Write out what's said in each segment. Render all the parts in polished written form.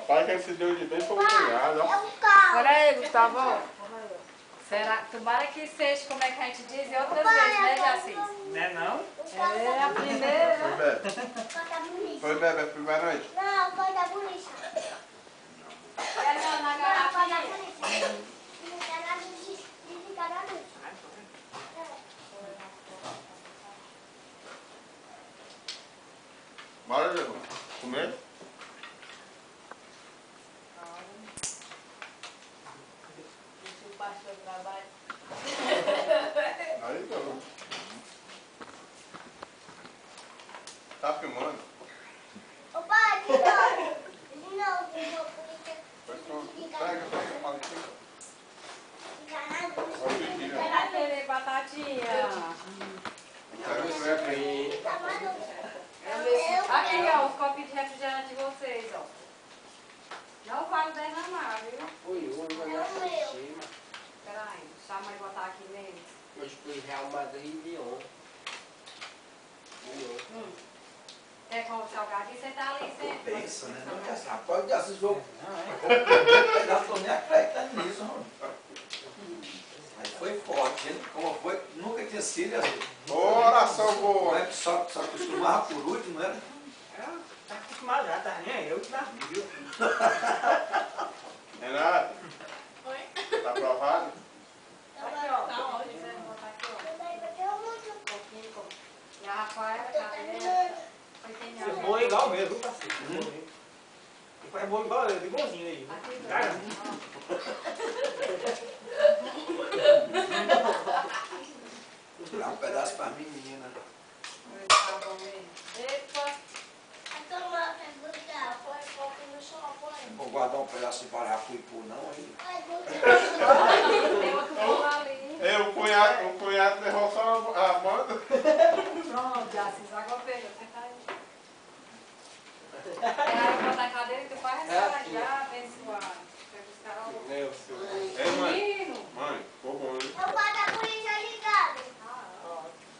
Rapaz, quem se deu de bem foi o cunhado, ó. Olha aí, Gustavo. Será? Tomara que seja, como é que a gente diz, e outras vezes, né, Jacis? Não é não? É a primeira. Foi, Bebe? Foi, Bebe, a primeira noite? Não, foi da polícia. É não, na garrafinha. Bora, Diego. Comer? Deixa o pastor trabalhar. Aí, tá. Tá filmando? Ô pai, de novo. De novo, Pois pronto. Pega, fala aqui. Vai querer batatinha. Aqui, ó, os copos de refrigerante de vocês, ó. Não vale derramar, viu? Espera aí, deixa a mãe botar aqui neles. Hoje foi Real Madrid e Lyon. Quer com o salgadinho? Você tá ali sempre. Pensa, né? Não quer saber. Pode assistir o jogo. Já tô nem acreditando nisso, mano. Mas foi forte, hein? Como foi? Nunca tinha sido assim. Oração boa. Não é que só acostumava por último, não era? Tá acostumado já, tá nem eu que tá viu. Renato, Oi? tá aprovado? Aqui, ó. Tá onde? Você vai botar aqui, ó. Um pouquinho, pô. E a Rafaela, cadê? Foi quem Esse bolo é igual mesmo, viu, parceiro? Ele faz bolo igual, igualzinho aí. Aqui, Cara, Dá um pedaço pra menina. tá bom mesmo. Epa. Vou guardar um pedaço para Arapuipu, não, aí. Tem outro bolo ali. O cunhado levou só a banda. Pronto, Jacis, água pega. Você tá aí. É a água da cadeira que tu faz restaurar já, abençoado. Pega os caras ao Meu Deus. Ei, mãe. menino. Mãe, ficou bom, hein? Eu guardo a polícia ligada.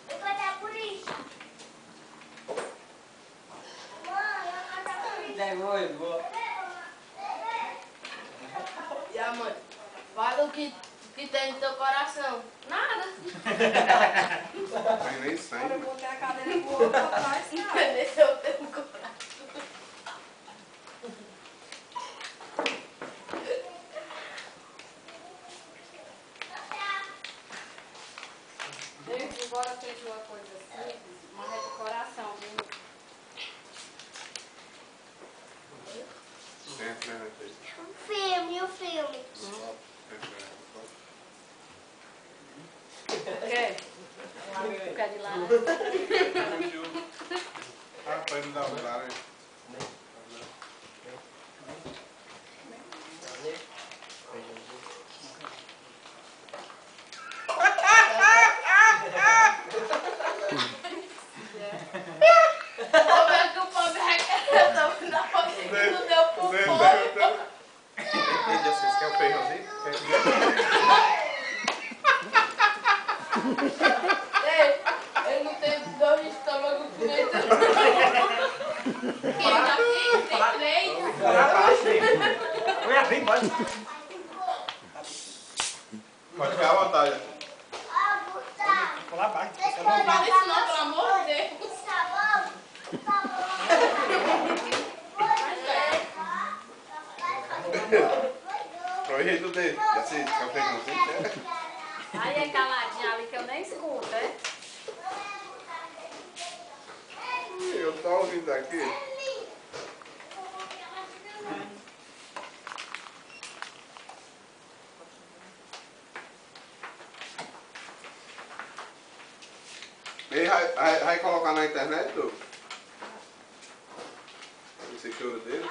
Eu guardo a polícia. Mãe, eu guardo a polícia. E a mãe? Fala o que tem no teu coração. Nada. Mas nem Olha, eu sangue. botei a cadeira pro outro atrás, cara. Entendeu o teu coração? Gente, embora seja uma coisa simples, mas é de coração, viu? Tem refrigerante aí. O filme. Quer? Fica de lado. Ah, pode me dar um cara aí. Como é que o pobre requer? Não deu pro pobre. Vocês querem um feijãozinho? Ei, ele não tem dor de estômago com ele. Quem tá aqui? Tem três. pra baixo aí. Põe a bem, pode. Pode ficar à vontade. Põe lá abaixo. Não fala isso não, pelo amor de Deus. Qual é o jeito dele? Já sei, quer um feijãozinho? Aí é caladinha ali que eu nem escuto, é? Eu tô ouvindo aqui. Ele vai colocar na internet, Douglas? Esse choro dele?